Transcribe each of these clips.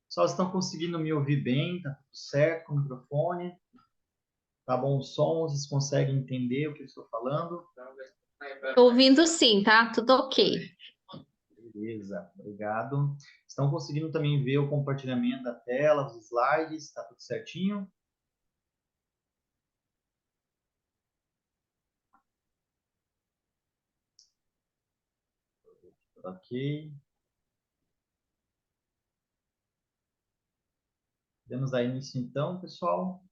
Pessoal, estão conseguindo me ouvir bem? Tá tudo certo com o microfone? Tá bom o som? Vocês conseguem entender o que eu estou falando? Tô ouvindo sim, tá? Tudo ok. Beleza, obrigado. Estão conseguindo também ver o compartilhamento da tela, os slides? Tá tudo certinho? Ok. Podemos dar início então, pessoal?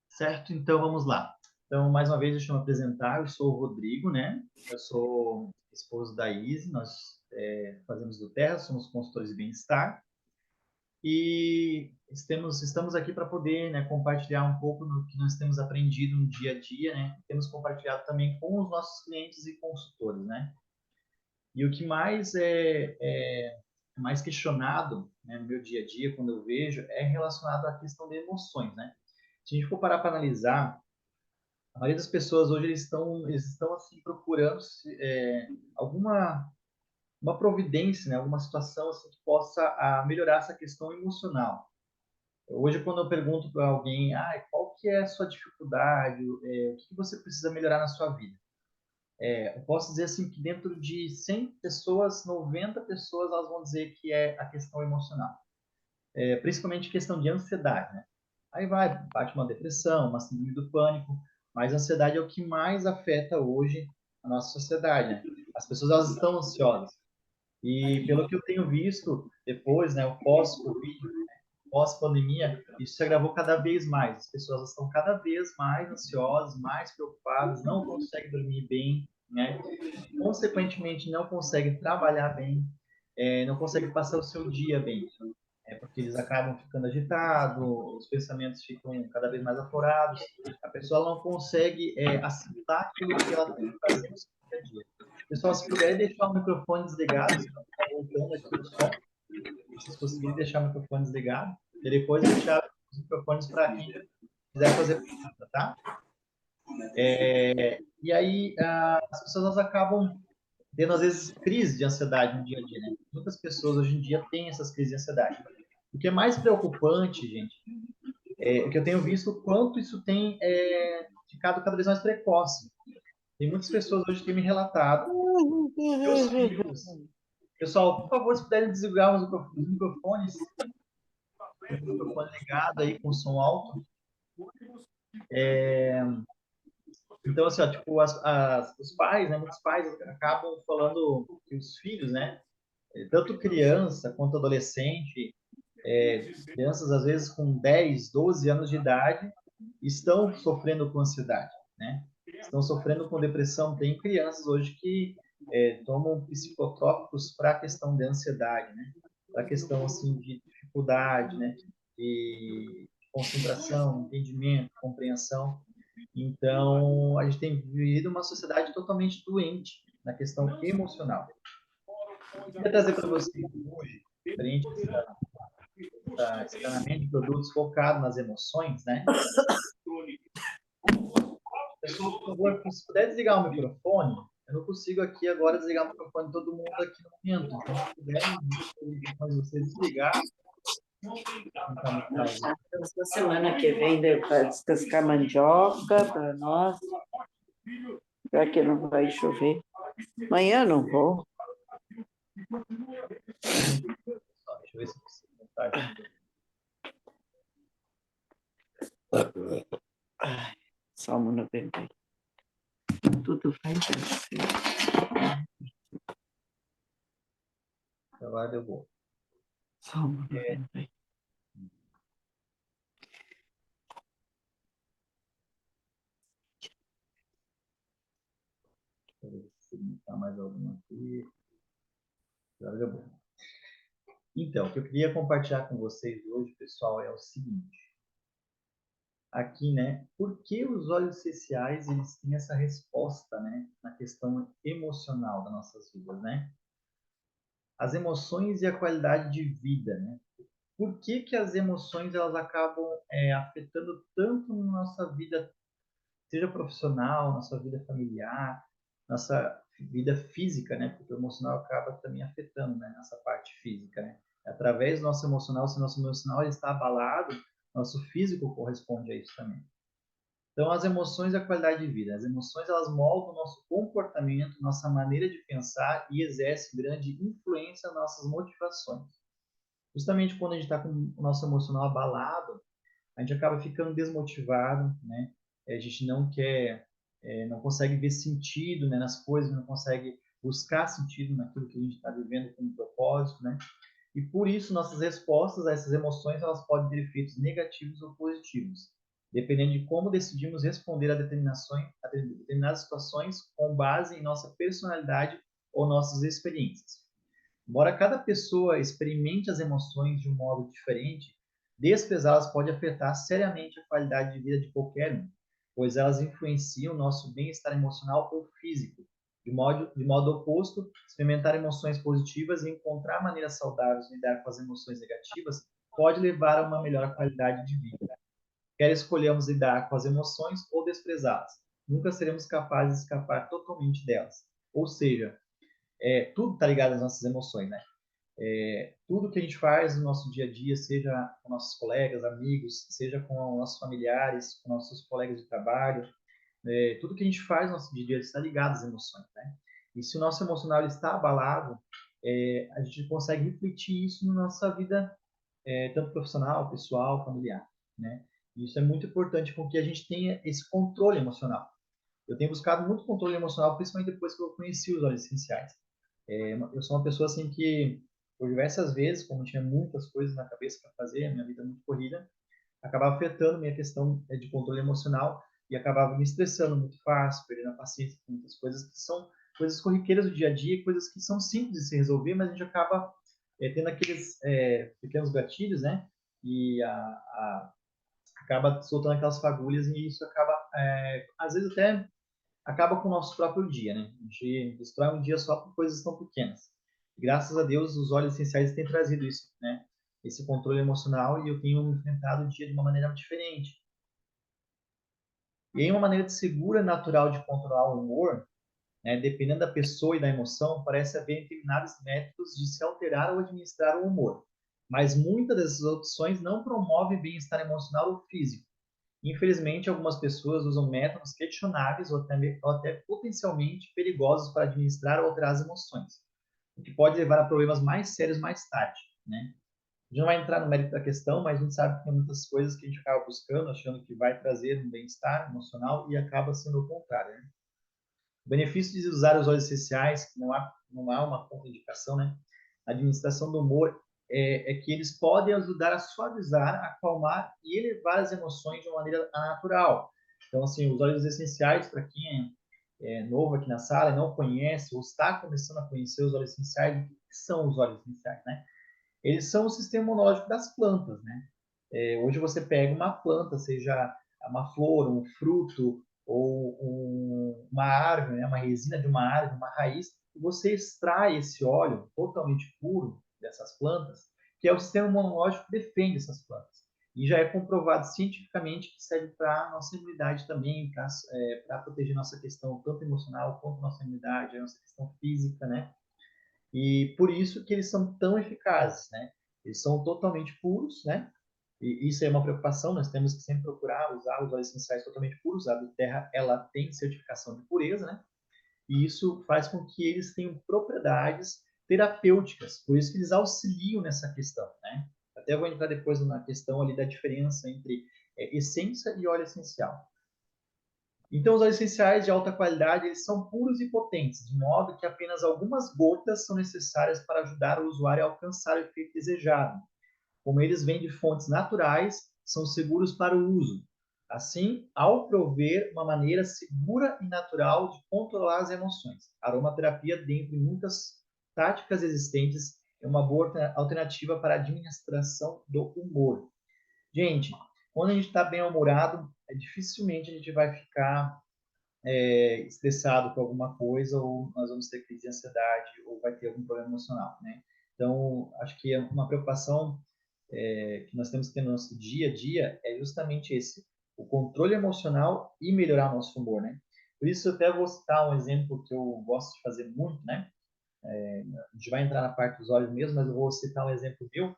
Certo, então vamos lá. Então, mais uma vez, deixa eu me apresentar. Eu sou o Rodrigo, né? Eu sou esposo da Izzy. Nós fazemos do Terra, somos consultores de bem-estar. E estamos aqui para poder, né, compartilhar um pouco do que nós temos aprendido no dia a dia, né? Temos compartilhado também com os nossos clientes e consultores, né? E o que mais é mais questionado, né, no meu dia a dia, quando eu vejo, é relacionado à questão de emoções, né? Se a gente for parar para analisar, a maioria das pessoas hoje eles estão assim procurando alguma uma providência, né, alguma situação assim que possa melhorar essa questão emocional. Hoje, quando eu pergunto para alguém, qual que é a sua dificuldade, o que você precisa melhorar na sua vida? Eu posso dizer assim que dentro de 100 pessoas, 90 pessoas elas vão dizer que é a questão emocional, principalmente questão de ansiedade, né? Aí bate uma depressão, uma síndrome do pânico, mas a ansiedade é o que mais afeta hoje a nossa sociedade, né? As pessoas elas estão ansiosas. E pelo que eu tenho visto depois, né, o pós-Covid, pós-pandemia, isso se agravou cada vez mais. As pessoas estão cada vez mais ansiosas, mais preocupadas, não conseguem dormir bem, né? Consequentemente, não conseguem trabalhar bem, não conseguem passar o seu dia bem, porque eles acabam ficando agitados, os pensamentos ficam cada vez mais aflorados, a pessoa não consegue assimilar aquilo que ela tem que fazer no seu dia a dia. Pessoal, se puderem deixar o microfone desligado, se não está voltando aqui o som, se vocês conseguirem deixar o microfone desligado, e depois deixar os microfones para quem quiser fazer pergunta, tá? E aí, as pessoas elas acabam tendo, às vezes, crise de ansiedade no dia a dia, né? Muitas pessoas hoje em dia têm essas crises de ansiedade. O que é mais preocupante, gente, é que eu tenho visto o quanto isso tem ficado cada vez mais precoce. Tem muitas pessoas hoje que têm me relatado, meus filhos. Pessoal, por favor, se puderem desligar os microfones, com o microfone ligado aí, com som alto. Então, assim, ó, tipo, os pais, né, muitos pais acabam falando que os filhos, né, tanto criança quanto adolescente, crianças às vezes com 10, 12 anos de idade, estão sofrendo com ansiedade, né? Estão sofrendo com depressão. Tem crianças hoje que tomam psicotrópicos para a questão de ansiedade, né? Para a questão assim de dificuldade, né? De concentração, entendimento, compreensão. Então, a gente tem vivido uma sociedade totalmente doente na questão emocional. Eu queria trazer para vocês hoje, diferente esse treinamento de produtos focado nas emoções, né? Pessoal, por favor, se puder desligar o microfone, eu não consigo aqui agora desligar o microfone de todo mundo aqui no momento. Então, se puderem os microfones vocês desligar, não está muito mais. Essa semana que vem para descascar mandioca para nós, já que não vai chover. Amanhã não vou. Deixa eu ver se eu consigo montar aqui. Salmo 90. Tudo vai dar certo. Agora eu vou. Salmo 90. Deixa eu ver se montar mais alguma aqui. Agora eu vou. Então, o que eu queria compartilhar com vocês hoje, pessoal, é o seguinte. Aqui, né? Por que os óleos essenciais eles têm essa resposta, né, na questão emocional das nossas vidas, né? As emoções e a qualidade de vida, né? Por que que as emoções elas acabam afetando tanto na nossa vida, seja profissional, nossa vida familiar, nossa vida física, né? Porque o emocional acaba também afetando, né, nessa parte física, né? Através do nosso emocional, se o nosso emocional está abalado, nosso físico corresponde a isso também. Então, as emoções e a qualidade de vida. As emoções, elas moldam o nosso comportamento, nossa maneira de pensar e exercem grande influência nas nossas motivações. Justamente quando a gente está com o nosso emocional abalado, a gente acaba ficando desmotivado, né? A gente não quer, não consegue ver sentido, né, nas coisas, não consegue buscar sentido naquilo que a gente está vivendo como propósito, né? E por isso nossas respostas a essas emoções elas podem ter efeitos negativos ou positivos, dependendo de como decidimos responder a determinadas situações com base em nossa personalidade ou nossas experiências. Embora cada pessoa experimente as emoções de um modo diferente, desprezá-las pode afetar seriamente a qualidade de vida de qualquer um, pois elas influenciam o nosso bem-estar emocional ou físico. De modo oposto, experimentar emoções positivas e encontrar maneiras saudáveis de lidar com as emoções negativas pode levar a uma melhor qualidade de vida. Quer escolhamos lidar com as emoções ou desprezá-las, nunca seremos capazes de escapar totalmente delas. Ou seja, tudo está ligado às nossas emoções, né? Tudo que a gente faz no nosso dia a dia, seja com nossos colegas, amigos, seja com nossos familiares, com nossos colegas de trabalho, tudo que a gente faz no nosso dia a dia está ligado às emoções, né? E se o nosso emocional está abalado, a gente consegue refletir isso na nossa vida, tanto profissional, pessoal, familiar, né? E isso é muito importante porque a gente tenha esse controle emocional. Eu tenho buscado muito controle emocional, principalmente depois que eu conheci os óleos essenciais. Eu sou uma pessoa assim que, por diversas vezes, como tinha muitas coisas na cabeça para fazer, a minha vida é muito corrida, acabava afetando minha questão de controle emocional e acabava me estressando muito fácil, perdendo a paciência com muitas coisas que são coisas corriqueiras do dia a dia, coisas que são simples de se resolver, mas a gente acaba tendo aqueles pequenos gatilhos, né? E acaba soltando aquelas fagulhas e isso acaba, às vezes até acaba com o nosso próprio dia, né? A gente destrói um dia só por coisas tão pequenas. E, graças a Deus, os óleos essenciais têm trazido isso, né? Esse controle emocional e eu tenho enfrentado o dia de uma maneira diferente. E aí uma maneira segura e natural de controlar o humor, né, dependendo da pessoa e da emoção, parece haver determinados métodos de se alterar ou administrar o humor. Mas muitas dessas opções não promovem bem-estar emocional ou físico. Infelizmente, algumas pessoas usam métodos questionáveis ou até potencialmente perigosos para administrar ou alterar as emoções, o que pode levar a problemas mais sérios mais tarde, né? A gente não vai entrar no mérito da questão, mas a gente sabe que tem muitas coisas que a gente acaba buscando, achando que vai trazer um bem-estar emocional e acaba sendo o contrário, né? O benefício de usar os óleos essenciais, que não há uma contraindicação, né? A administração do humor é que eles podem ajudar a suavizar, acalmar e elevar as emoções de uma maneira natural. Então, assim, os óleos essenciais, para quem é novo aqui na sala e não conhece ou está começando a conhecer os óleos essenciais, o que são os óleos essenciais, né? Eles são o sistema imunológico das plantas, né? Hoje você pega uma planta, seja uma flor, um fruto ou uma árvore, né? Uma resina de uma árvore, uma raiz, e você extrai esse óleo totalmente puro dessas plantas, que é o sistema imunológico que defende essas plantas. E já é comprovado cientificamente que serve para a nossa imunidade também, para proteger nossa questão tanto emocional quanto nossa imunidade, a nossa questão física, né? E por isso que eles são tão eficazes, né? Eles são totalmente puros, né? E isso é uma preocupação, nós temos que sempre procurar usar os óleos essenciais totalmente puros. A do Terra, ela tem certificação de pureza, né? E isso faz com que eles tenham propriedades terapêuticas, por isso que eles auxiliam nessa questão, né? Até vou entrar depois na questão ali da diferença entre essência e óleo essencial. Então, os óleos essenciais de alta qualidade, eles são puros e potentes, de modo que apenas algumas gotas são necessárias para ajudar o usuário a alcançar o efeito desejado. Como eles vêm de fontes naturais, são seguros para o uso. Assim, ao prover uma maneira segura e natural de controlar as emoções, a aromaterapia, dentre muitas táticas existentes, é uma boa alternativa para a administração do humor. Gente, quando a gente está bem-humorado, dificilmente a gente vai ficar estressado com alguma coisa ou nós vamos ter crise de ansiedade ou vai ter algum problema emocional, né? Então, acho que uma preocupação que nós temos que ter no nosso dia a dia é justamente esse, o controle emocional e melhorar o nosso humor, né? Por isso, eu até vou citar um exemplo que eu gosto de fazer muito, né? A gente vai entrar na parte dos olhos mesmo, mas eu vou citar um exemplo meu,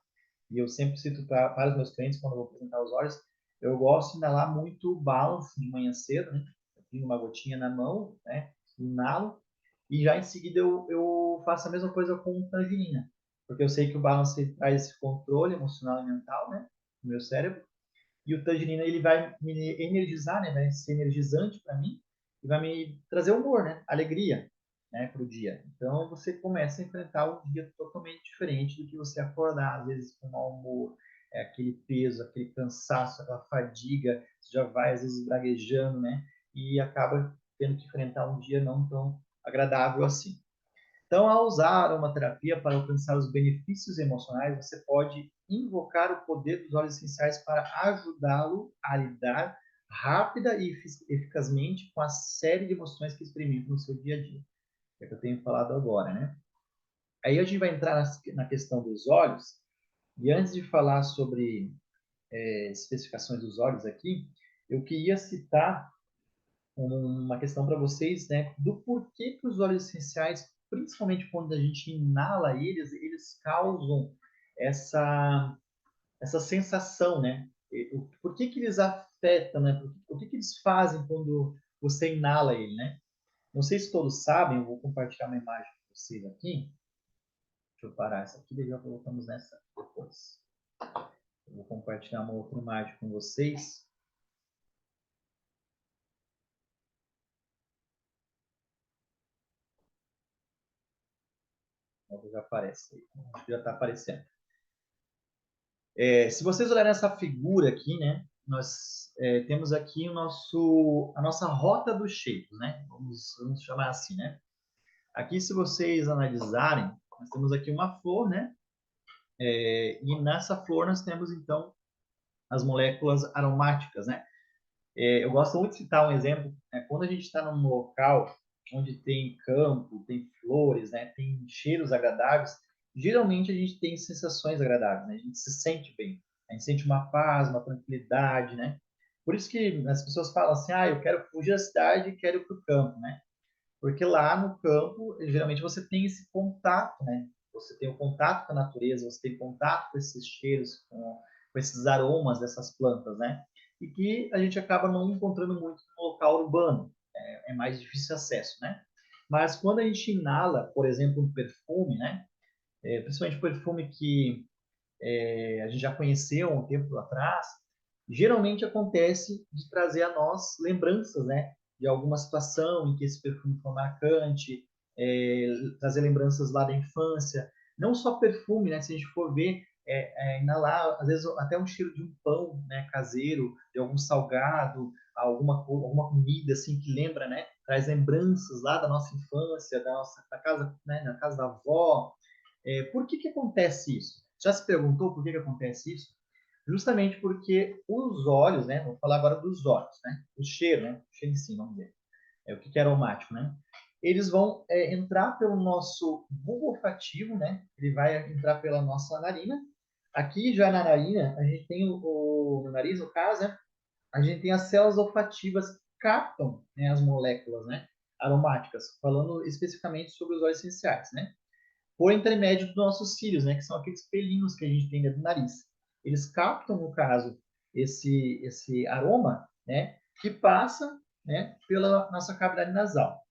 e eu sempre cito para os meus clientes quando eu vou apresentar os olhos. Eu gosto de inalar muito balance de manhã cedo, né? Eu tenho uma gotinha na mão, né? Inalo, e já em seguida eu faço a mesma coisa com tangerina, porque eu sei que o balance traz esse controle emocional e mental, né? No meu cérebro. E o tangerina ele vai me energizar, né? Vai ser energizante para mim e vai me trazer humor, né? Alegria, né? Para o dia. Então você começa a enfrentar um dia totalmente diferente do que você acordar às vezes com mau humor, aquele peso, aquele cansaço, aquela fadiga, você já vai às vezes braguejando, né? E acaba tendo que enfrentar um dia não tão agradável assim. Então, ao usar a aromaterapia para alcançar os benefícios emocionais, você pode invocar o poder dos óleos essenciais para ajudá-lo a lidar rápida e eficazmente com a série de emoções que experimenta no seu dia a dia, que é o que eu tenho falado agora, né? Aí a gente vai entrar na questão dos óleos, e antes de falar sobre especificações dos óleos aqui, eu queria citar uma questão para vocês, né, do porquê que os óleos essenciais, principalmente quando a gente inala eles, eles causam essa essa sensação, né? Por que que eles afetam, né? O que que eles fazem quando você inala ele, né? Não sei se todos sabem, eu vou compartilhar uma imagem com vocês aqui. Deixa eu parar essa aqui, e já voltamos nessa depois. Eu vou compartilhar uma outra imagem com vocês. Já aparece aí, já está aparecendo. Se vocês olharem essa figura aqui, né, nós temos aqui a nossa rota dos cheiros, né? Vamos chamar assim, né? Aqui, se vocês analisarem, nós temos aqui uma flor, né? E nessa flor nós temos então as moléculas aromáticas, né? Eu gosto muito de citar um exemplo, né? Quando a gente está num local onde tem campo, tem flores, né? Tem cheiros agradáveis, geralmente a gente tem sensações agradáveis, né? A gente se sente bem, a gente sente uma paz, uma tranquilidade, né? Por isso que as pessoas falam assim, eu quero fugir da cidade e quero ir para o campo, né? Porque lá no campo, geralmente você tem esse contato, né? Você tem o contato com a natureza, você tem contato com esses cheiros, com esses aromas dessas plantas, né? E que a gente acaba não encontrando muito no local urbano, é mais difícil acesso, né? Mas quando a gente inala, por exemplo, um perfume, né? Principalmente perfume que a gente já conheceu um tempo atrás, geralmente acontece de trazer a nós lembranças, né? De alguma situação em que esse perfume foi marcante, trazer lembranças lá da infância. Não só perfume, né? Se a gente for ver, inalar, às vezes até um cheiro de um pão, né? Caseiro, de algum salgado, alguma comida assim que lembra, né? Traz lembranças lá da nossa infância, da casa, né? Na casa da avó. Por que que acontece isso? Já se perguntou por que que acontece isso? Justamente porque os óleos, né? Vou falar agora dos óleos, né? O cheiro, né? O cheiro em si, vamos dizer. O que é aromático, né? Eles vão entrar pelo nosso bulbo olfativo, né? Ele vai entrar pela nossa narina. Aqui já na narina, a gente tem no nariz, no caso, né? A gente tem as células olfativas que captam, né, as moléculas, né? Aromáticas, falando especificamente sobre os óleos essenciais, né? Por intermédio dos nossos cílios, né, que são aqueles pelinhos que a gente tem dentro do nariz. Eles captam, no caso, esse aroma, né, que passa, né, pela nossa cavidade nasal.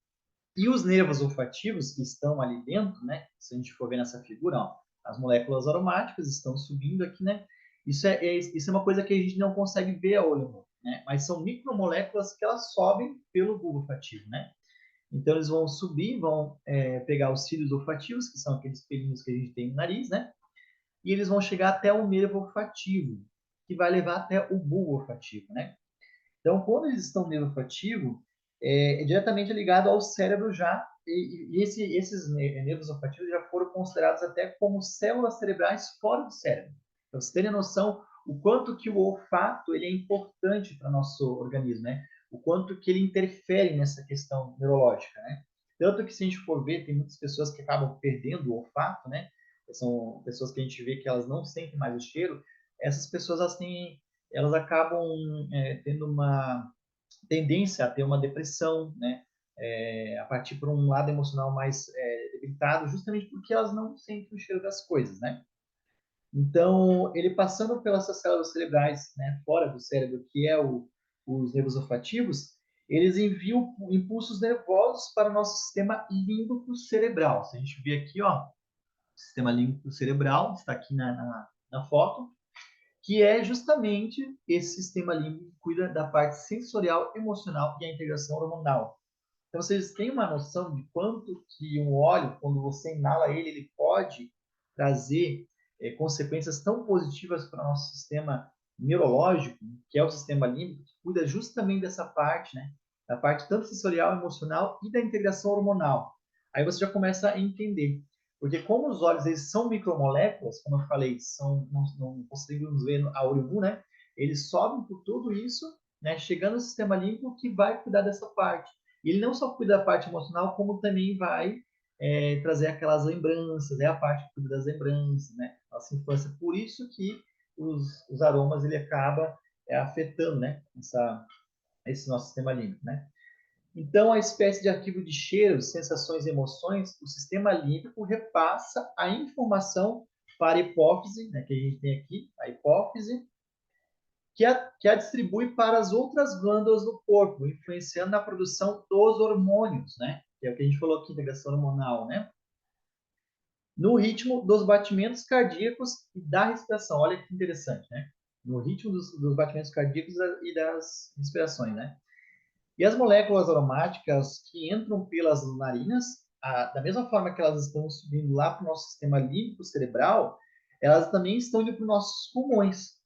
E os nervos olfativos que estão ali dentro, né, se a gente for ver nessa figura, ó, as moléculas aromáticas estão subindo aqui, né? Isso é uma coisa que a gente não consegue ver a olho nu, né? Mas são micromoléculas que elas sobem pelo bulbo olfativo, né? Então, eles vão subir, vão pegar os cílios olfativos, que são aqueles pelinhos que a gente tem no nariz, né? E eles vão chegar até o nervo olfativo, que vai levar até o bulbo olfativo, né? Então, quando eles estão no nervo olfativo, é diretamente ligado ao cérebro já, e esses nervos olfativos já foram considerados até como células cerebrais fora do cérebro. Para vocês terem noção o quanto que o olfato ele é importante para o nosso organismo, né? O quanto que ele interfere nessa questão neurológica, né? Tanto que se a gente for ver, tem muitas pessoas que acabam perdendo o olfato, né? São pessoas que a gente vê que elas não sentem mais o cheiro. Essas pessoas elas acabam tendo tendência a ter uma depressão, né? A partir por um lado emocional mais debilitado, justamente porque elas não sentem o cheiro das coisas, né? Então, ele passando pelas células cerebrais, né, fora do cérebro, que é os nervos olfativos, eles enviam impulsos nervosos para o nosso sistema límbico cerebral. Se a gente vê aqui, ó, o sistema límbico cerebral, está aqui na foto, que é justamente esse sistema límbico que cuida da parte sensorial, emocional e a integração hormonal. Então, vocês têm uma noção de quanto que um óleo, quando você inala ele, ele pode trazer consequências tão positivas para o nosso sistema neurológico, que é o sistema límbico, que cuida justamente dessa parte, né? Da parte tanto sensorial, emocional e da integração hormonal. Aí você já começa a entender. Porque como os óleos eles são micromoléculas, como eu falei, não conseguimos ver a olho nu, né? Eles sobem por tudo isso, né? Chegando no sistema límbico que vai cuidar dessa parte. E ele não só cuida da parte emocional, como também vai trazer aquelas lembranças, é a parte que cuida das lembranças, né? Nossa infância. Por isso que os aromas ele acaba afetando, né? Esse nosso sistema límbico, né? Então, a espécie de arquivo de cheiros, sensações e emoções, o sistema límbico repassa a informação para a hipófise, né, que a gente tem aqui, a hipófise, que a distribui para as outras glândulas do corpo, influenciando na produção dos hormônios, né? Que é o que a gente falou aqui, integração hormonal, né? No ritmo dos batimentos cardíacos e da respiração. Olha que interessante, né? No ritmo dos batimentos cardíacos e das respirações, né? E as moléculas aromáticas que entram pelas narinas, da mesma forma que elas estão subindo lá para o nosso sistema límbico cerebral, elas também estão indo para os nossos pulmões.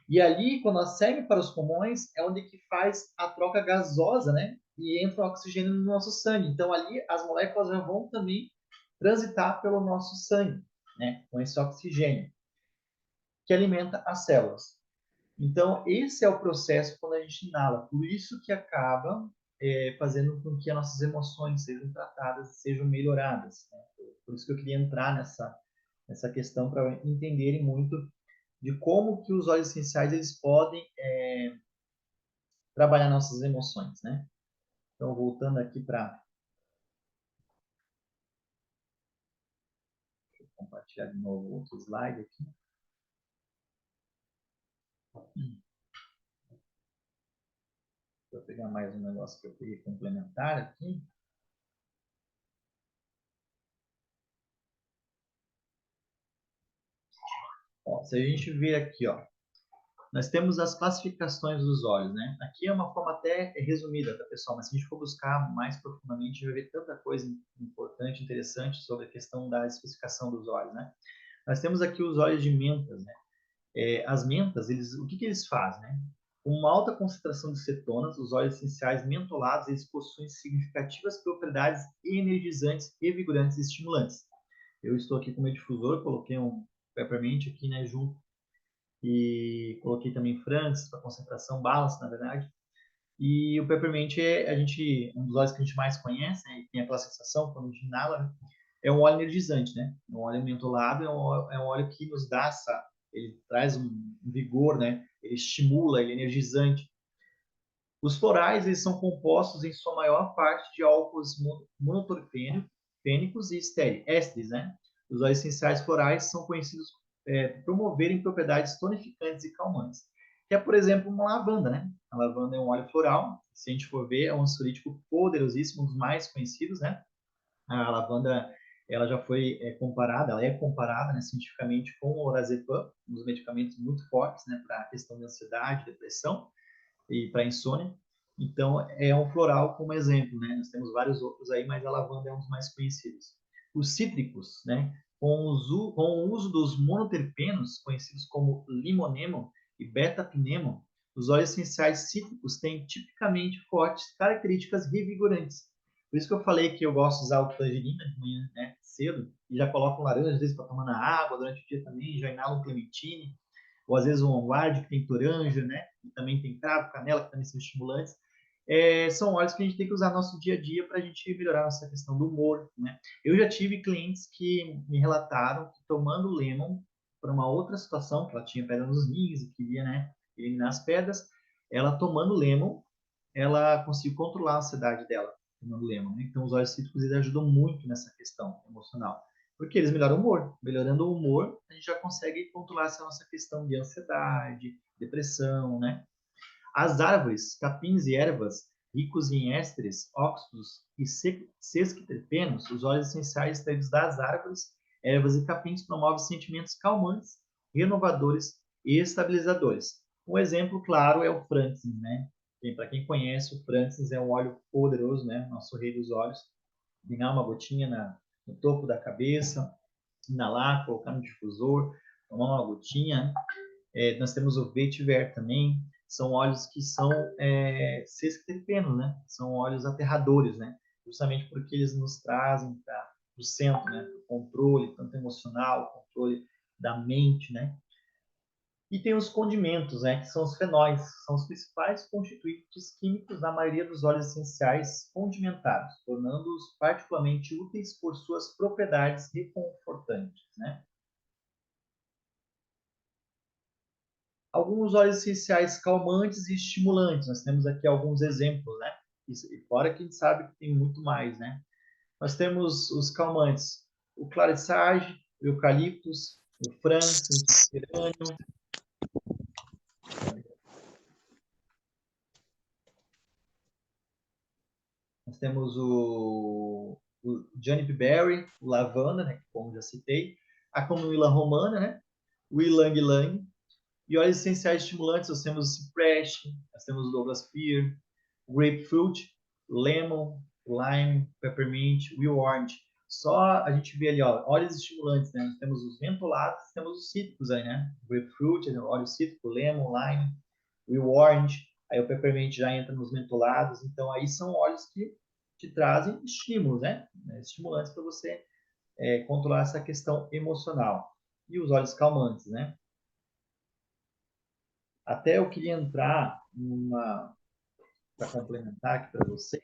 E ali, quando elas seguem para os pulmões, é onde que faz a troca gasosa, né? E entra o oxigênio no nosso sangue. Então, ali, as moléculas já vão também transitar pelo nosso sangue, né? Com esse oxigênio, que alimenta as células. Então, esse é o processo quando a gente inala. Por isso que acaba fazendo com que as nossas emoções sejam tratadas, sejam melhoradas, né? Por isso que eu queria entrar nessa questão para entenderem muito de como que os óleos essenciais eles podem trabalhar nossas emoções, né? Então, voltando aqui para compartilhar de novo outro slide aqui. Vou pegar mais um negócio que eu queria complementar aqui. Ó, se a gente ver aqui, ó, nós temos as classificações dos óleos, né? Aqui é uma forma até resumida, tá, pessoal? Mas se a gente for buscar mais profundamente, a gente vai ver tanta coisa importante, interessante sobre a questão da especificação dos óleos, né? Nós temos aqui os óleos de mentas, né? As mentas, o que eles fazem, né? Com uma alta concentração de cetonas, os óleos essenciais mentolados, eles possuem significativas propriedades energizantes, revigorantes e estimulantes. Eu estou aqui com o meu difusor, coloquei um peppermint aqui, né, junto, e coloquei também Francis para concentração, balance, na verdade. E o peppermint um dos óleos que a gente mais conhece, né, e tem aquela sensação quando a gente inala, né, é um óleo energizante, né? Um óleo mentolado é um óleo que nos dá ele traz um vigor, né? Ele estimula, ele é energizante. Os florais, eles são compostos em sua maior parte de álcools monoterpênicos e ésteres, né? Os óleos essenciais florais são conhecidos por promoverem propriedades tonificantes e calmantes. Que é, por exemplo, uma lavanda, né? A lavanda é um óleo floral, se a gente for ver, é um ansiolítico poderosíssimo, um dos mais conhecidos, né? A lavanda, ela já foi comparada, ela é comparada, né, cientificamente com o orazepam, um dos medicamentos muito fortes, né, para a questão de ansiedade, depressão e para insônia. Então, é um floral como exemplo, né? Nós temos vários outros aí, mas a lavanda é um dos mais conhecidos. Os cítricos, né? Com o uso dos monoterpenos, conhecidos como limonemo e beta-pinemo, os óleos essenciais cítricos têm tipicamente fortes características revigorantes. Por isso que eu falei que eu gosto de usar o tangerina de manhã, né, cedo, e já coloco laranja às vezes para tomar na água durante o dia também, já inalo um clementine, ou às vezes um onguarde que tem toranja, né? E também tem cravo, canela, que também são estimulantes. São óleos que a gente tem que usar no nosso dia a dia para a gente melhorar nossa questão do humor, né? Eu já tive clientes que me relataram que tomando lemon para uma outra situação, que ela tinha pedra nos rins e queria, né, eliminar as pedras, ela tomando lemon, ela conseguiu controlar a ansiedade dela, tomando lema, né? Então, os óleos cítricos eles ajudam muito nessa questão emocional, porque eles melhoram o humor. Melhorando o humor, a gente já consegue controlar essa nossa questão de ansiedade, depressão, né? As árvores, capins e ervas ricos em ésteres, óxidos e sesquiterpenos, os óleos essenciais extraídos das árvores, ervas e capins promovem sentimentos calmantes, renovadores e estabilizadores. Um exemplo claro é o frankincense, né? Para quem conhece, o frankincense é um óleo poderoso, né? Nosso rei dos óleos. Ligar uma gotinha no topo da cabeça, inalar, colocar no difusor, tomar uma gotinha. Nós temos o vetiver também, são óleos que são sesquiterpenos, né? São óleos aterradores, né? Justamente porque eles nos trazem para o centro, né? O controle, tanto emocional, controle da mente, né? E tem os condimentos, né? Que são os fenóis, são os principais constituintes químicos da maioria dos óleos essenciais condimentados, tornando-os particularmente úteis por suas propriedades reconfortantes, né? Alguns óleos essenciais calmantes e estimulantes. Nós temos aqui alguns exemplos, né? E fora que a gente sabe que tem muito mais, né? Nós temos os calmantes, o claro de sage, o eucaliptus, o frankincense, o gerânio. Nós temos o juniperberry, o lavanda, né? Como já citei, a camomila romana, né? O ylang ylang. E óleos essenciais estimulantes, nós temos o cipreste, nós temos o Douglas fir, o grapefruit, lemon, lime, peppermint, o orange. Só a gente vê ali, ó, óleos estimulantes, né? Nós temos os mentolados, temos os cítricos aí, né? O grapefruit, óleo cítrico, lemon, lime, o orange, aí o peppermint já entra nos mentolados. Então aí são óleos que te trazem estímulos, né? Estimulantes para você controlar essa questão emocional. E os óleos calmantes, né? Até eu queria entrar para complementar aqui para vocês.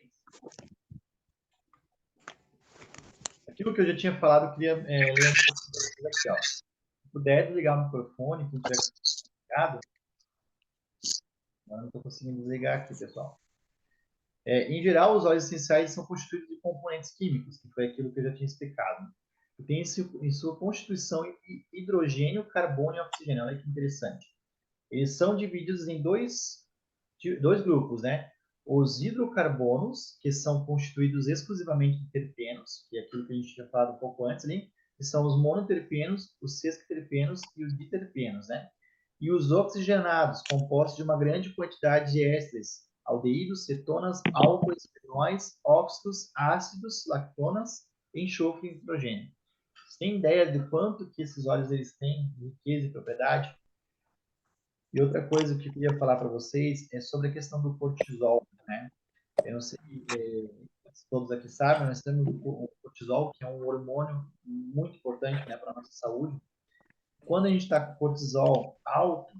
Aquilo que eu já tinha falado, eu queria ler um pouco para vocês aqui. Ó. Se puder desligar o microfone, quem tiver ligado. Agora não estou conseguindo desligar aqui, pessoal. Em geral, os óleos essenciais são constituídos de componentes químicos, que foi aquilo que eu já tinha explicado. E tem em sua constituição hidrogênio, carbono e oxigênio. Olha que interessante. Eles são divididos em dois grupos, né? Os hidrocarbonos, que são constituídos exclusivamente de terpenos, que é aquilo que a gente tinha falado um pouco antes ali, que são os monoterpenos, os sesquiterpenos e os diterpenos, né? E os oxigenados, compostos de uma grande quantidade de ésteres, aldeídos, cetonas, álcoois, fenóis, óxidos, ácidos, lactonas, enxofre e nitrogênio. Vocês têm ideia de quanto que esses óleos eles têm de riqueza e propriedade? E outra coisa que eu queria falar para vocês é sobre a questão do cortisol, né? Eu não sei se todos aqui sabem, nós temos o cortisol, que é um hormônio muito importante, né, para a nossa saúde. Quando a gente está com cortisol alto,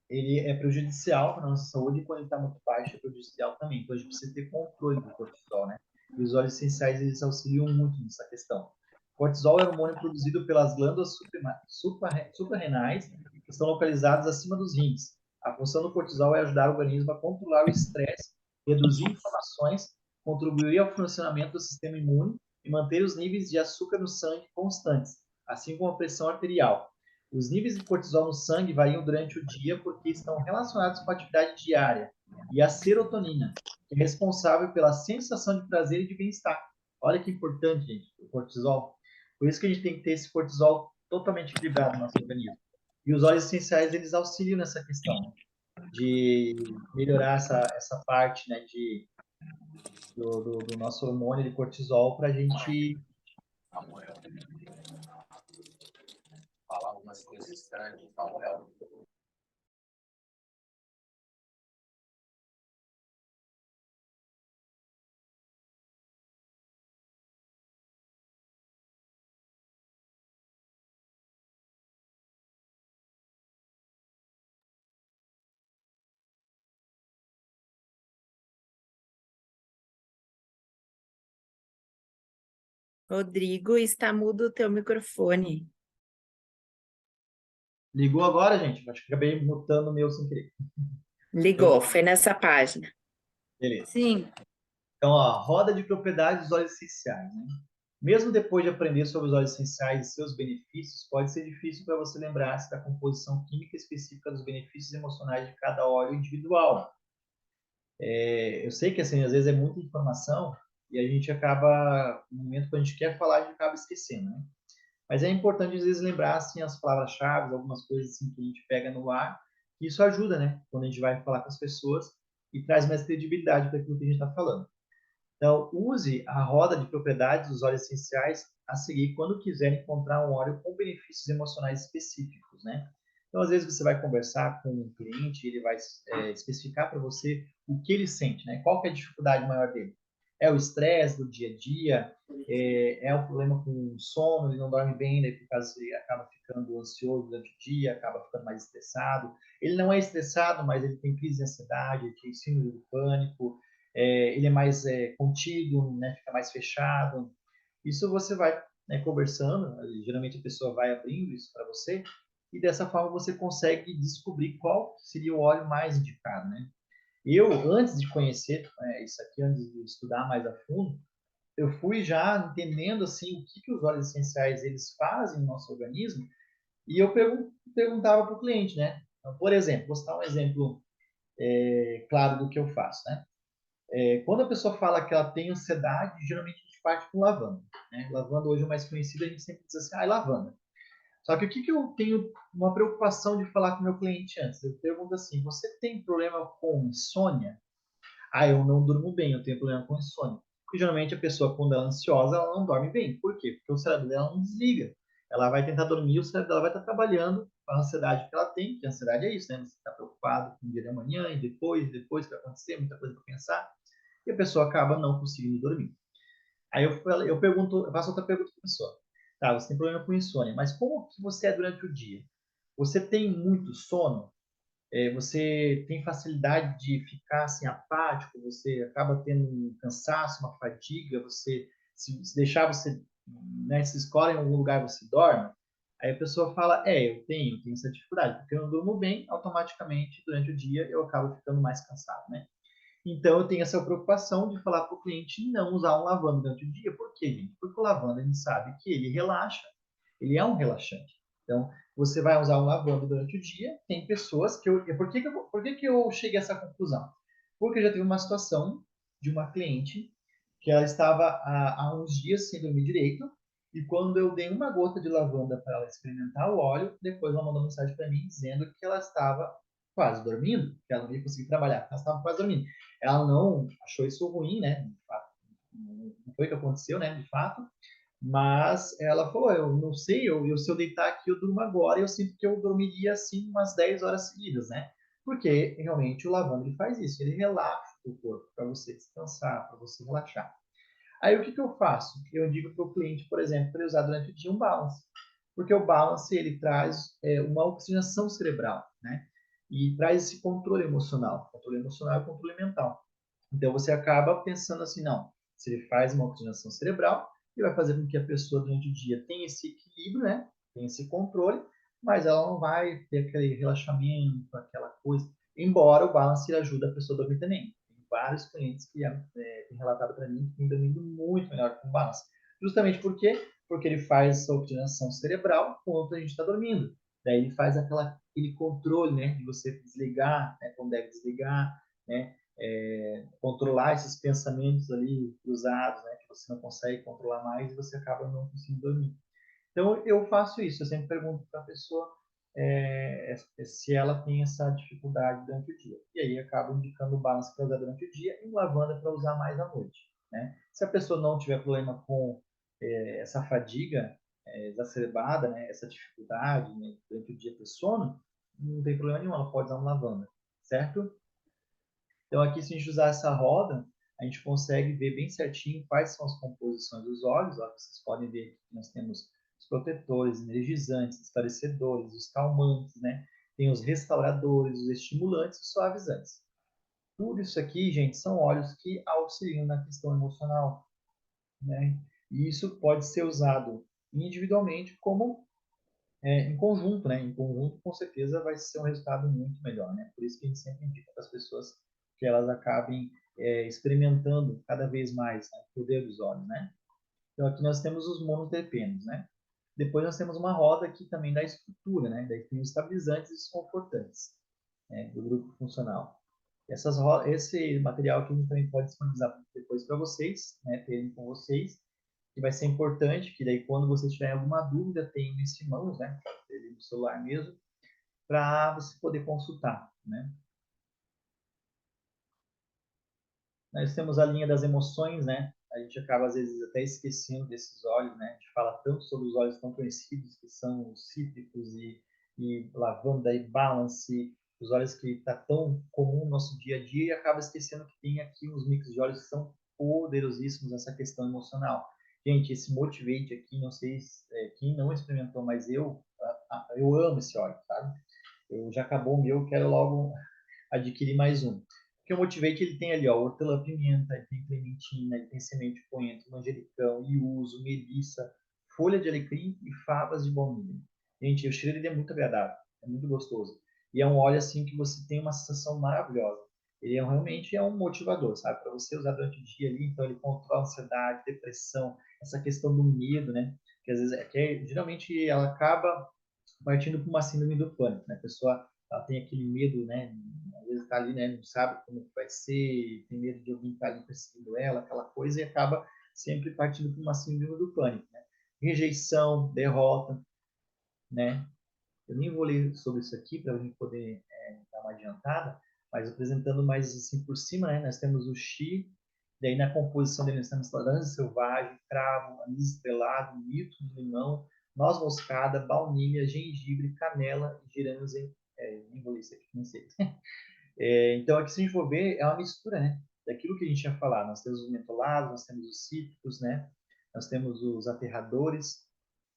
ele é prejudicial para a nossa saúde, e quando ele está muito baixo, é prejudicial também. Então, a gente precisa ter controle do cortisol, né? E os óleos essenciais, eles auxiliam muito nessa questão. O cortisol é um hormônio produzido pelas glândulas suprarrenais, que estão localizadas acima dos rins. A função do cortisol é ajudar o organismo a controlar o estresse, reduzir inflamações, contribuir ao funcionamento do sistema imune e manter os níveis de açúcar no sangue constantes, assim como a pressão arterial. Os níveis de cortisol no sangue variam durante o dia porque estão relacionados com a atividade diária e a serotonina, que é responsável pela sensação de prazer e de bem-estar. Olha que importante, gente, o cortisol. Por isso que a gente tem que ter esse cortisol totalmente equilibrado no nosso organismo. E os óleos essenciais, eles auxiliam nessa questão de melhorar essa parte, né, do nosso hormônio de cortisol para a gente falar algumas coisas estranhas, Samuel. Rodrigo, está mudo o teu microfone. Ligou agora, gente? Acho que acabei mutando o meu sem querer. Ligou, foi nessa página. Beleza. Sim. Então, ó, roda de propriedades dos óleos essenciais, né? Mesmo depois de aprender sobre os óleos essenciais e seus benefícios, pode ser difícil para você lembrar-se da composição química específica dos benefícios emocionais de cada óleo individual. Eu sei que, assim, às vezes é muita informação e a gente acaba, no momento que a gente quer falar, a gente acaba esquecendo, né? Mas é importante, às vezes, lembrar, assim, as palavras-chave, algumas coisas, assim, que a gente pega no ar, e isso ajuda, né? Quando a gente vai falar com as pessoas e traz mais credibilidade para aquilo que a gente está falando. Então, use a roda de propriedades dos óleos essenciais a seguir quando quiser encontrar um óleo com benefícios emocionais específicos, né? Então, às vezes você vai conversar com um cliente, ele vai especificar para você o que ele sente, né? Qual que é a dificuldade maior dele? É o estresse do dia a dia? É o problema com o sono? Ele não dorme bem, daí por causa ele acaba ficando ansioso durante o dia, acaba ficando mais estressado. Ele não é estressado, mas ele tem crise de ansiedade, ele tem síndrome do pânico, ele é mais contido, né, fica mais fechado. Isso você vai, né, conversando, geralmente a pessoa vai abrindo isso para você, e dessa forma você consegue descobrir qual seria o óleo mais indicado, né? Eu, antes de conhecer isso aqui, antes de estudar mais a fundo, eu fui já entendendo assim o que os óleos essenciais eles fazem no nosso organismo, e eu perguntava para o cliente, né? Então, por exemplo, vou citar um exemplo claro do que eu faço, né? Quando a pessoa fala que ela tem ansiedade, geralmente a gente parte com lavanda, né? Lavanda hoje é o mais conhecido, a gente sempre diz assim, lavanda. Só que o que eu tenho uma preocupação de falar com o meu cliente antes? Eu pergunto assim, você tem problema com insônia? Eu não durmo bem, eu tenho problema com insônia. Porque geralmente a pessoa, quando ela é ansiosa, ela não dorme bem. Por quê? Porque o cérebro dela não desliga. Ela vai tentar dormir, o cérebro dela vai estar trabalhando com a ansiedade que ela tem, que a ansiedade é isso, né? Você está preocupado com o dia de amanhã e depois que vai acontecer, muita coisa para pensar, e a pessoa acaba não conseguindo dormir. Aí eu pergunto, eu faço outra pergunta para a pessoa. Tá, você tem problema com insônia, mas como que você é durante o dia? Você tem muito sono? Você tem facilidade de ficar assim apático, você acaba tendo um cansaço, uma fadiga, você se deixar você, né, se escolhe em algum lugar você dorme. Aí a pessoa fala, eu tenho essa dificuldade, porque eu não durmo bem, automaticamente durante o dia eu acabo ficando mais cansado, né? Então, eu tenho essa preocupação de falar para o cliente não usar um lavanda durante o dia. Por quê, gente? Porque o lavanda, a gente sabe que ele relaxa, ele é um relaxante. Então, você vai usar um lavanda durante o dia, tem pessoas que eu... Por que que eu cheguei a essa conclusão? Porque já teve uma situação de uma cliente que ela estava há uns dias sem dormir direito, e quando eu dei uma gota de lavanda para ela experimentar o óleo, depois ela mandou mensagem para mim dizendo que ela estava quase dormindo, que ela não ia conseguir trabalhar, ela estava quase dormindo. Ela não achou isso ruim, né? De fato, não foi o que aconteceu, né? De fato. Mas ela falou, eu não sei, se eu deitar aqui, eu durmo agora, e eu sinto que eu dormiria assim umas 10 horas seguidas, né? Porque realmente o lavanda ele faz isso, ele relaxa o corpo para você descansar, para você relaxar. Aí o que, que eu faço? Eu digo para o cliente, por exemplo, para ele usar durante o dia um balance. Porque o balance ele traz uma oxigenação cerebral, né? E traz esse controle emocional e controle mental. Então você acaba pensando assim, não, se ele faz uma oxigenação cerebral, ele vai fazer com que a pessoa durante o dia tenha esse equilíbrio, né? Tenha esse controle, mas ela não vai ter aquele relaxamento, aquela coisa. Embora o balance ajude a pessoa a dormir também. Tem vários clientes que têm relatado para mim que têm dormido muito melhor com o balance. Justamente por quê? Porque ele faz essa oxigenação cerebral quando a gente está dormindo. Daí ele faz aquele controle, né? De você desligar, né, quando deve desligar, né? Controlar esses pensamentos ali cruzados, né, que você não consegue controlar mais e você acaba não conseguindo dormir. Então, eu faço isso, eu sempre pergunto para a pessoa se ela tem essa dificuldade durante o dia. E aí, acabo indicando o balance para usar durante o dia e lavanda para usar mais à noite. Né? Se a pessoa não tiver problema com essa fadiga exacerbada, né, essa dificuldade, né, durante o dia ter sono, não tem problema nenhum, ela pode usar uma lavanda, certo? Então, aqui, se a gente usar essa roda, a gente consegue ver bem certinho quais são as composições dos óleos. Ó, vocês podem ver que nós temos os protetores, energizantes, esclarecedores, os calmantes, né? Tem os restauradores, os estimulantes e os suavizantes. Tudo isso aqui, gente, são óleos que auxiliam na questão emocional, né? E isso pode ser usado individualmente como em conjunto, né? Em conjunto, com certeza, vai ser um resultado muito melhor, né? Por isso que a gente sempre indica para as pessoas que elas acabem experimentando cada vez mais, né, o poder dos olhos, né? Então aqui nós temos os monoterpenos, né? Depois nós temos uma roda aqui também da estrutura, né? Daí tem os estabilizantes e os confortantes, né, do grupo funcional. Esse material aqui a gente também pode disponibilizar depois para vocês, né, terem com vocês, que vai ser importante, que daí quando vocês tiverem alguma dúvida, tem isso em mãos, né, no celular mesmo, para você poder consultar, né. Nós temos a linha das emoções, né, a gente acaba às vezes até esquecendo desses óleos, né, a gente fala tanto sobre os óleos tão conhecidos, que são os cítricos e lavanda e balance, os óleos que está tão comum no nosso dia a dia, e acaba esquecendo que tem aqui uns mix de óleos que são poderosíssimos nessa questão emocional. Gente, esse Motivate aqui, não sei quem não experimentou, mas eu amo esse óleo, sabe? Eu já acabou o meu, quero logo adquirir mais um. Porque o Motivate, ele tem ali, ó, hortelã-pimenta, ele tem clementina, ele tem semente de coentro, manjericão, iuso, melissa, folha de alecrim e favas de baunilha. Gente, o cheiro dele é muito agradável, é muito gostoso. E é um óleo assim que você tem uma sensação maravilhosa. Ele realmente é um motivador, sabe? Para você usar durante o dia ali, então ele controla a ansiedade, depressão, essa questão do medo, né? Que às vezes, geralmente ela acaba partindo para uma síndrome do pânico, né? A pessoa ela tem aquele medo, né? Às vezes está ali, né? Não sabe como que vai ser, tem medo de alguém estar ali perseguindo ela, aquela coisa, e acaba sempre partindo para uma síndrome do pânico, né? Rejeição, derrota, né? Eu nem vou ler sobre isso aqui para a gente poder dar uma adiantada, mas apresentando mais assim por cima, né? Nós temos o Xi, daí na composição dele nós temos laranja selvagem, cravo, anis estrelado, mirto de limão, noz moscada, baunilha, gengibre, canela e gerânios nem vou ler isso aqui, não sei. Então aqui se a gente for ver, é uma mistura, né? Daquilo que a gente tinha falado. Nós temos os mentolados, nós temos os cítricos, né? Nós temos os aterradores.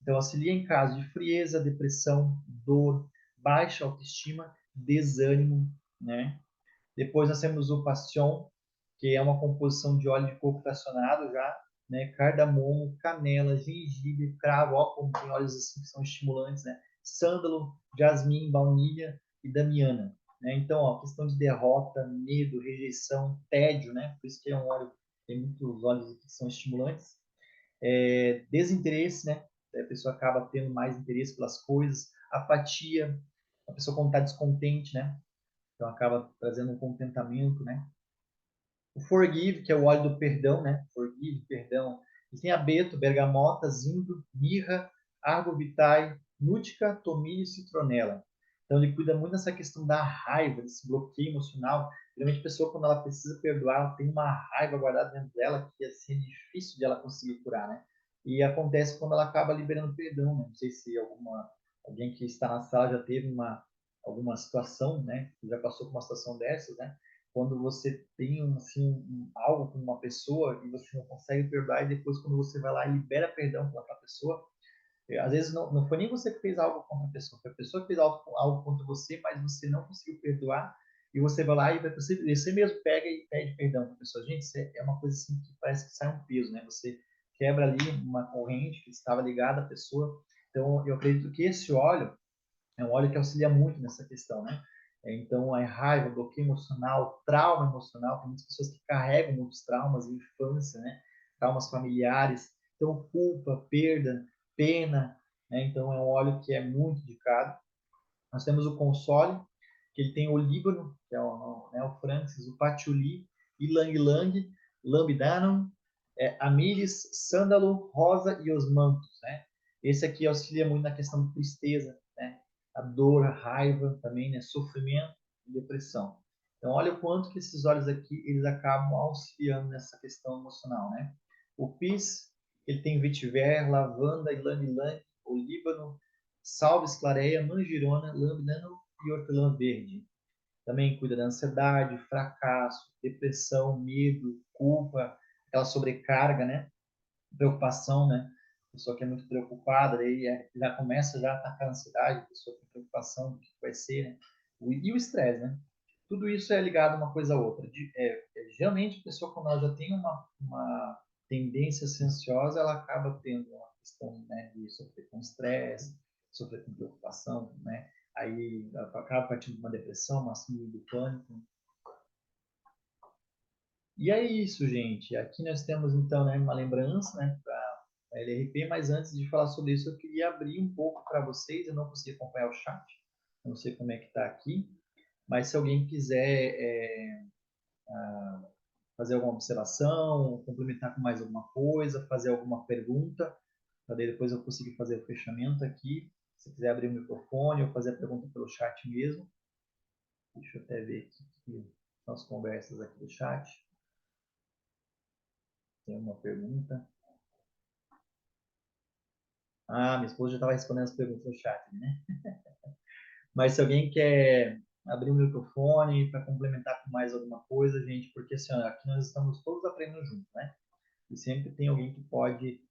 Então auxilia em caso de frieza, depressão, dor, baixa autoestima, desânimo, né? Depois nós temos o passion, que é uma composição de óleo de coco fracionado já, né? Cardamomo, canela, gengibre, cravo, ó, como tem óleos assim que são estimulantes, né? Sândalo, jasmim, baunilha e damiana, né? Então, ó, questão de derrota, medo, rejeição, tédio, né? Por isso que é um óleo, tem muitos óleos que são estimulantes. Desinteresse, né? A pessoa acaba tendo mais interesse pelas coisas, apatia, a pessoa quando está descontente, né? Então acaba trazendo um contentamento, né? O forgive, que é o óleo do perdão, né? Forgive, perdão. E tem abeto, bergamota, zimbro, mirra, arbovitae, nútica, tomilho e citronela. Então ele cuida muito dessa questão da raiva, desse bloqueio emocional. Geralmente a pessoa, quando ela precisa perdoar, ela tem uma raiva guardada dentro dela que assim, é difícil de ela conseguir curar, né? E acontece quando ela acaba liberando perdão, né? Não sei se alguém que está na sala já teve alguma situação, né? Já passou por uma situação dessas, né? Quando você tem algo com uma pessoa e você não consegue perdoar, e depois quando você vai lá e libera perdão para aquela pessoa, às vezes não foi nem você que fez algo contra a pessoa, foi a pessoa que fez algo contra você, mas você não conseguiu perdoar, e você vai lá e você mesmo pega e pede perdão para a pessoa. Gente, isso é uma coisa assim que parece que sai um peso, né? Você quebra ali uma corrente que estava ligada à pessoa. Então, eu acredito que esse óleo é um óleo que auxilia muito nessa questão, né? Então, a raiva, bloqueio emocional, trauma emocional, tem muitas pessoas que carregam muitos traumas em infância, né? Traumas familiares, então culpa, perda, pena, né? Então, é um óleo que é muito indicado. Nós temos o console, que ele tem o líbano, que é o francis, o patchouli, ylang ylang, lambidanum, amílis, sândalo, rosa e osmanthus, né? Esse aqui auxilia muito na questão de tristeza, né? A dor, a raiva também, né? Sofrimento e depressão. Então, olha o quanto que esses óleos aqui, eles acabam auxiliando nessa questão emocional, né? O pis, ele tem vetiver, lavanda, ylang ylang, olíbano, salves, clareia, manjerona, lambidano e hortelã verde. Também cuida da ansiedade, fracasso, depressão, medo, culpa, aquela sobrecarga, né? Preocupação, né? A pessoa que é muito preocupada, aí já começa já a atacar a ansiedade, a pessoa tem preocupação do que vai ser, né? E o estresse, né? Tudo isso é ligado uma coisa a outra. Geralmente a pessoa, quando ela já tem uma tendência a ser ansiosa, ela acaba tendo uma questão, né, de sofrer com estresse, sofrer com preocupação, né? Aí ela acaba partindo de uma depressão, uma síndrome do pânico. E é isso, gente. Aqui nós temos, então, né, uma lembrança, né, para a LRP, mas antes de falar sobre isso, eu queria abrir um pouco para vocês. Eu não consegui acompanhar o chat, não sei como é que está aqui, mas se alguém quiser fazer alguma observação, complementar com mais alguma coisa, fazer alguma pergunta, para depois eu conseguir fazer o fechamento aqui. Se quiser abrir o microfone ou fazer a pergunta pelo chat mesmo. Deixa eu até ver aqui as conversas aqui do chat. Tem uma pergunta. Ah, minha esposa já estava respondendo as perguntas no chat, né? Mas se alguém quer abrir o microfone para complementar com mais alguma coisa, gente, porque assim, ó, aqui nós estamos todos aprendendo juntos, né? E sempre tem alguém que pode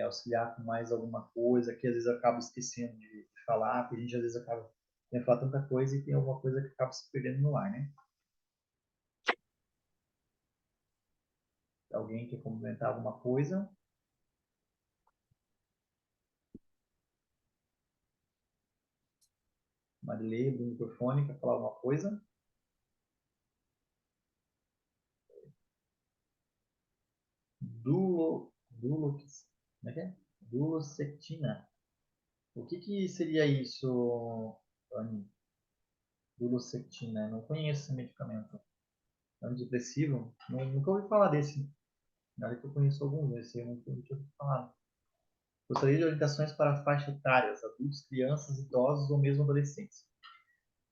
auxiliar com mais alguma coisa, que às vezes eu acabo esquecendo de falar, porque a gente às vezes acaba tendo falar tanta coisa e tem alguma coisa que acaba se perdendo no ar, né? Alguém quer complementar alguma coisa? Marilei, abriu o microfone, quer falar alguma coisa? Como é que é? Duloxetina. O que seria isso, Anny? Duloxetina. Não conheço esse medicamento. Antidepressivo? Nunca ouvi falar desse. Na hora que eu conheço alguns, esse eu nunca tinha ouvido falar. Gostaria de orientações para faixas etárias, adultos, crianças, idosos ou mesmo adolescentes.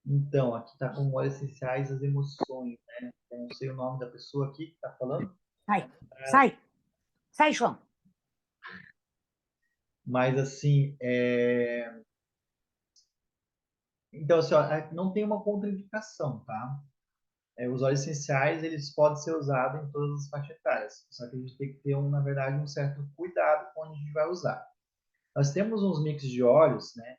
Então, aqui está com óleos essenciais as emoções, né? Eu não sei o nome da pessoa aqui que está falando. Sai, João. Mas, assim, então, assim, ó, não tem uma contraindicação, tá? Os óleos essenciais, eles podem ser usados em todas as faixas etárias. Só que a gente tem que ter, na verdade, um certo cuidado com onde a gente vai usar. Nós temos uns mix de óleos, né?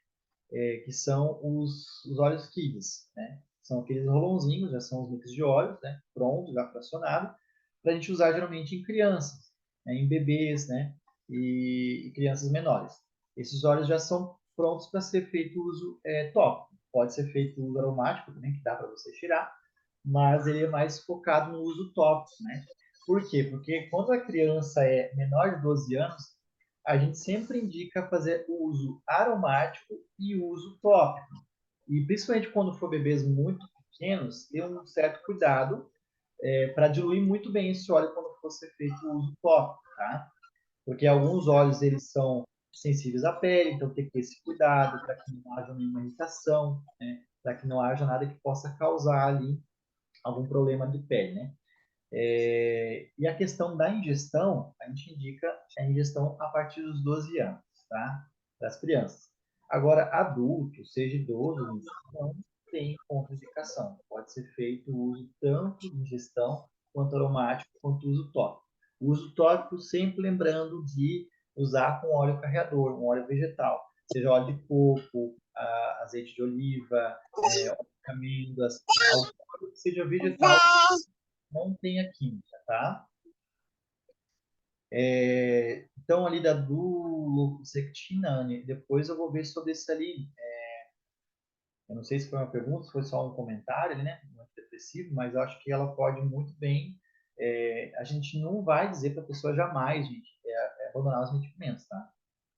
Que são os óleos kids, né? São aqueles rolãozinhos, já são os mix de óleos, né? Pronto, já fracionado, para a gente usar geralmente em crianças, né? Em bebês, né? E crianças menores. Esses óleos já são prontos para ser feito uso tópico. Pode ser feito uso aromático também, que dá para você tirar, mas ele é mais focado no uso tópico, né? Por quê? Porque quando a criança é menor de 12 anos, a gente sempre indica fazer o uso aromático e o uso tópico. E principalmente quando for bebês muito pequenos, ter um certo cuidado para diluir muito bem esse óleo quando for ser feito o uso tópico, tá? Porque alguns óleos eles são sensíveis à pele, então tem que ter esse cuidado para que não haja nenhuma irritação, né? Para que não haja nada que possa causar ali algum problema de pele, né? E a questão da ingestão, a gente indica a ingestão a partir dos 12 anos, tá? Das crianças. Agora, adulto, seja idoso, não tem contraindicação. Pode ser feito o uso tanto de ingestão, quanto aromático, quanto uso tópico. O uso tópico, sempre lembrando de usar com óleo carreador, um óleo vegetal, seja óleo de coco, azeite de oliva, óleo de amêndoas, algo que seja vegetal, não tenha química, tá? Então, ali da duloxetina, depois eu vou ver sobre esse ali. Eu não sei se foi uma pergunta, se foi só um comentário ali, né? Um antidepressivo, mas eu acho que ela pode muito bem. A gente não vai dizer para a pessoa jamais, gente, abandonar os medicamentos, tá?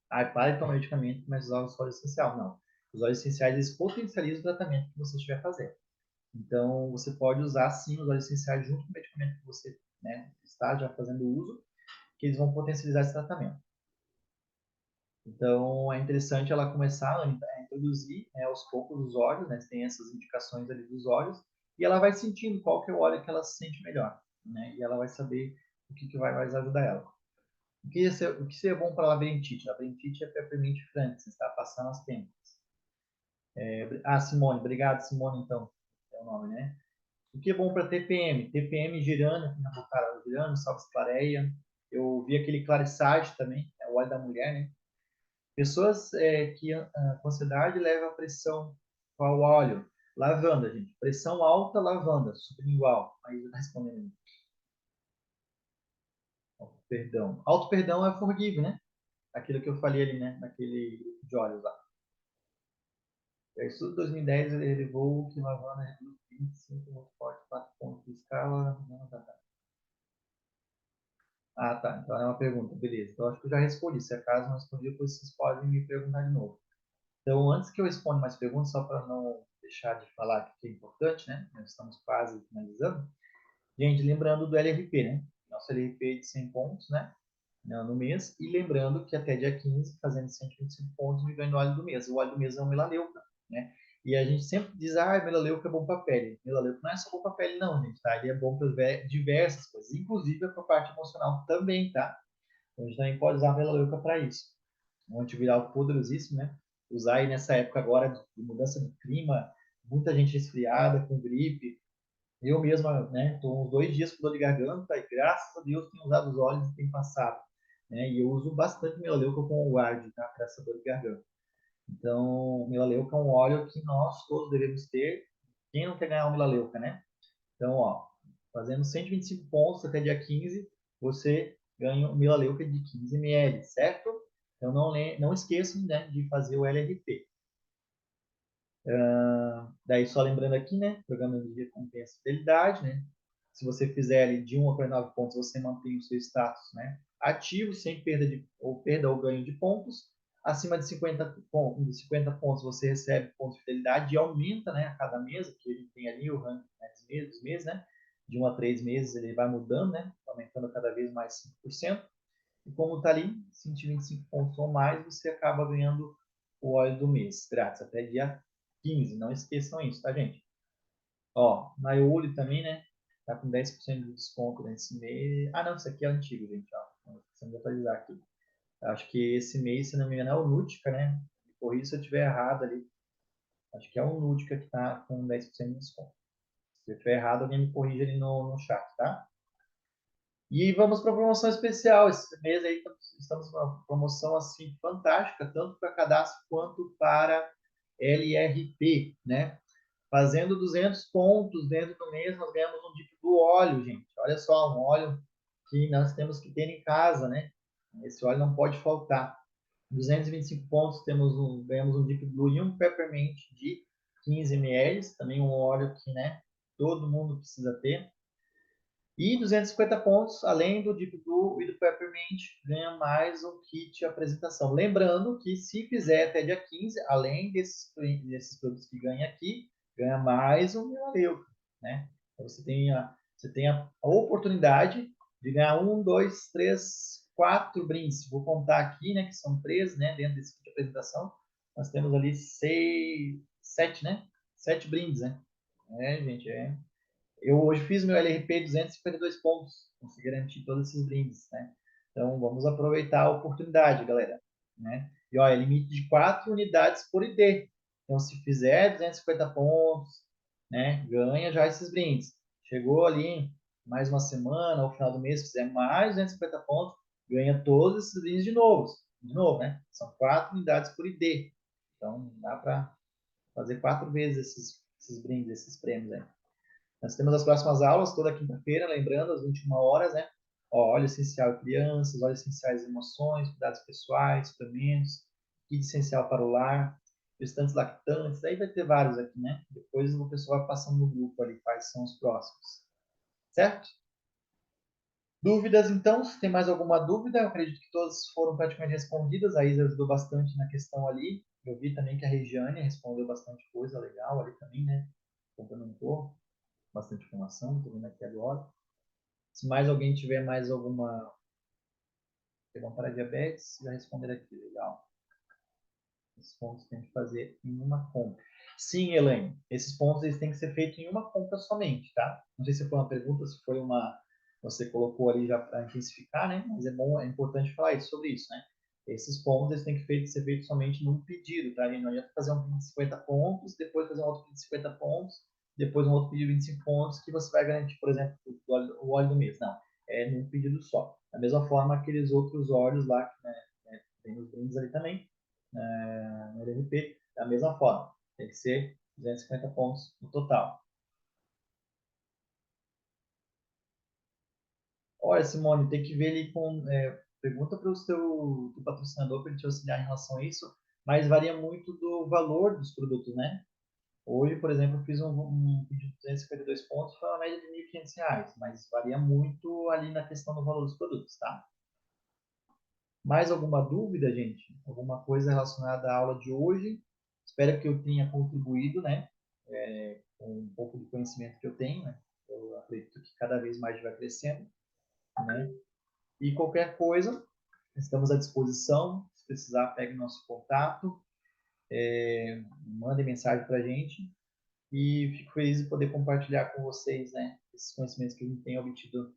Para de tomar medicamento e começa a usar o óleo essencial. Não. Os óleos essenciais, eles potencializam o tratamento que você estiver fazendo. Então, você pode usar, sim, os óleos essenciais junto com o medicamento que você, né, está já fazendo uso, que eles vão potencializar esse tratamento. Então, é interessante ela começar a introduzir, né, aos poucos os óleos, né, tem essas indicações ali dos óleos, e ela vai sentindo qual que é o óleo que ela se sente melhor, né, e ela vai saber o que vai mais ajudar ela. O que seria bom para a labirintite? A labirintite é peppermint franks, está passando as têmporas. Simone, obrigado, Simone, então, é o nome, né? O que é bom para TPM? TPM, girânio, girânio, salvia-clareia. Eu vi aquele clarissage também, é o óleo da mulher, né? Pessoas que com ansiedade levam a pressão ao óleo. Lavanda, gente. Pressão alta, lavanda. Sublingual. Aí está respondendo. Perdão. Alto perdão é forgive, né? Aquilo que eu falei ali, né? Naquele de óleos lá. O estudo de 2010 ele levou que lavanda reduz 25 muito forte, 4 pontos de escala. Não, tá. Ah, tá. Então é uma pergunta, beleza. Então acho que eu já respondi. Se acaso não respondi, depois vocês podem me perguntar de novo. Então, antes que eu responda mais perguntas, só para não deixar de falar aqui que é importante, né? Nós estamos quase finalizando. Gente, lembrando do LRP, né? Nosso LRP de 100 pontos, né? No mês. E lembrando que até dia 15, fazendo 125 pontos, me ganha o óleo do mês. O óleo do mês é o melaleuca, né? E a gente sempre diz, melaleuca é bom para a pele. Melaleuca não é só bom para a pele, não, gente, tá? Ele é bom para diversas coisas, inclusive para a parte emocional também, tá? Então, a gente também pode usar a melaleuca para isso. Um antiviral poderosíssimo, né? Usar aí nessa época agora de mudança de clima, muita gente resfriada, com gripe. Eu mesma, né, estou uns 2 dias com dor de garganta e graças a Deus tenho usado os óleos e tem passado. Né? E eu uso bastante melaleuca com o guarde, tá? Para essa dor de garganta. Então, melaleuca é um óleo que nós todos devemos ter. Quem não quer ganhar um melaleuca, né? Então, ó, fazendo 125 pontos até dia 15, você ganha um melaleuca de 15 ml, certo? Então, não esqueçam, né, de fazer o LRP. Daí, só lembrando aqui, né, programa de recompensa e fidelidade, né? Se você fizer ali de 1 a 49 pontos, você mantém o seu status, né, ativo, sem perda ou ganho de pontos. Acima de 50 pontos, você recebe pontos de fidelidade e aumenta, né, a cada mês, que ele tem ali o ranking, né, dos meses, né? De 1 a 3 meses ele vai mudando, né? Aumentando cada vez mais 5%. E como está ali, 125 pontos ou mais, você acaba ganhando o óleo do mês, grátis, até dia 15. Não esqueçam isso, tá, gente? Ó, na Iuli também, né? Tá com 10% de desconto nesse mês. Ah, não, isso aqui é antigo, gente, ó. Precisamos de atualizar aqui. Acho que esse mês, se não me engano, é o Nútica, né? Corrija se eu estiver errado ali. Acho que é o Nútica que tá com 10% de desconto. Se eu estiver errado, alguém me corrija ali no chat, tá? E vamos para a promoção especial. Esse mês aí estamos com uma promoção assim fantástica, tanto para cadastro quanto para LRP, né? Fazendo 200 pontos dentro do mês, nós ganhamos um dip do óleo, gente. Olha só, um óleo que nós temos que ter em casa, né? Esse óleo não pode faltar. 225 pontos, ganhamos um Deep Blue e um Peppermint de 15 ml, também um óleo que, né, todo mundo precisa ter. E 250 pontos, além do Deep Blue e do Peppermint, ganha mais um kit de apresentação. Lembrando que se fizer até dia 15, além desses produtos que ganha aqui, ganha mais um melaleuca, né? Então você tem a oportunidade de ganhar 1, 2, 3, 4 brindes. Vou contar aqui, né, que são 3, né, dentro desse kit de apresentação. Nós temos ali 6, 7, né? 7 brindes, né? Gente, eu hoje fiz meu LRP 252 pontos, consegui garantir todos esses brindes, né? Então vamos aproveitar a oportunidade, galera, né? E ó, é limite de 4 unidades por ID. Então se fizer 250 pontos, né, ganha já esses brindes. Chegou ali mais uma semana, ao final do mês, fizer mais 250 pontos, ganha todos esses brindes de novo, né? São 4 unidades por ID. Então dá para fazer 4 vezes esses brindes, esses prêmios aí. Nós temos as próximas aulas toda quinta-feira, lembrando, às 21 horas, né? Ó, óleo essencial em crianças, óleo essenciais em emoções, cuidados pessoais, suplementos, kit essencial para o lar, gestantes lactantes, aí vai ter vários aqui, né? Depois o pessoal vai passando no grupo ali quais são os próximos. Certo? Dúvidas, então? Se tem mais alguma dúvida, eu acredito que todas foram praticamente respondidas. A Isa ajudou bastante na questão ali. Eu vi também que a Regiane respondeu bastante coisa legal ali também, né? Complementou bastante informação, estou vendo aqui agora. Se mais alguém tiver mais alguma pergunta para diabetes, já responder aqui, legal. Esses pontos tem que fazer em uma compra. Sim, Elaine, esses pontos eles têm que ser feitos em uma compra somente, tá? Não sei se foi uma pergunta, se foi uma você colocou ali já para intensificar, né? Mas é bom, é importante falar isso, sobre isso, né? Esses pontos eles têm que ser feitos somente num pedido, tá? A gente não adianta fazer um pedido de 50 pontos, depois fazer um outro pedido de 50 pontos, depois um outro pedido de 25 pontos, que você vai garantir, por exemplo, o óleo do mês. Não, é num pedido só. Da mesma forma, aqueles outros óleos lá, né, tem os brindes ali também, no LRP, da mesma forma. Tem que ser 250 pontos no total. Olha, Simone, tem que ver ali com. Pergunta para o seu patrocinador para ele te auxiliar em relação a isso, mas varia muito do valor dos produtos, né? Hoje, por exemplo, eu fiz um pedido de 252 pontos, foi uma média de R$ 1.500, mas varia muito ali na questão do valor dos produtos, tá? Mais alguma dúvida, gente? Alguma coisa relacionada à aula de hoje? Espero que eu tenha contribuído, né? Com um pouco de conhecimento que eu tenho, né? Eu acredito que cada vez mais vai crescendo, né? E qualquer coisa, estamos à disposição. Se precisar, pegue nosso contato, mande mensagem para a gente. E fico feliz de poder compartilhar com vocês, né? Esses conhecimentos que a gente tem obtido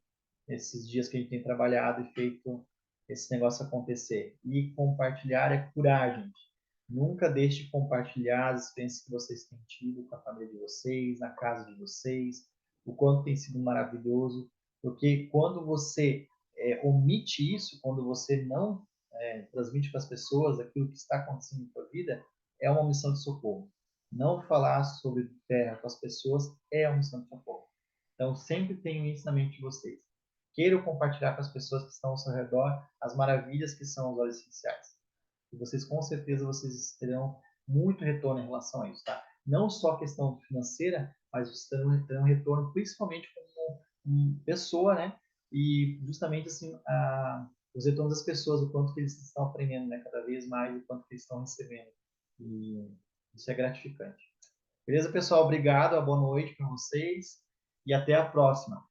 esses dias que a gente tem trabalhado e feito esse negócio acontecer. E compartilhar é curar, gente. Nunca deixe de compartilhar as experiências que vocês têm tido com a família de vocês, na casa de vocês, o quanto tem sido maravilhoso, porque quando você omite isso, quando você não transmite para as pessoas aquilo que está acontecendo na sua vida, é uma missão de socorro. Não falar sobre terra com as pessoas é uma missão de socorro. Então, sempre tenham isso na mente de vocês. Queiram compartilhar com as pessoas que estão ao seu redor as maravilhas que são os óleos essenciais. E vocês, com certeza, vocês terão muito retorno em relação a isso, tá? Não só a questão financeira, mas vocês terão retorno principalmente como pessoa, né? E justamente assim, os retornos das pessoas, o quanto que eles estão aprendendo, né? Cada vez mais, o quanto que eles estão recebendo. E isso é gratificante. Beleza, pessoal? Obrigado, uma boa noite para vocês e até a próxima.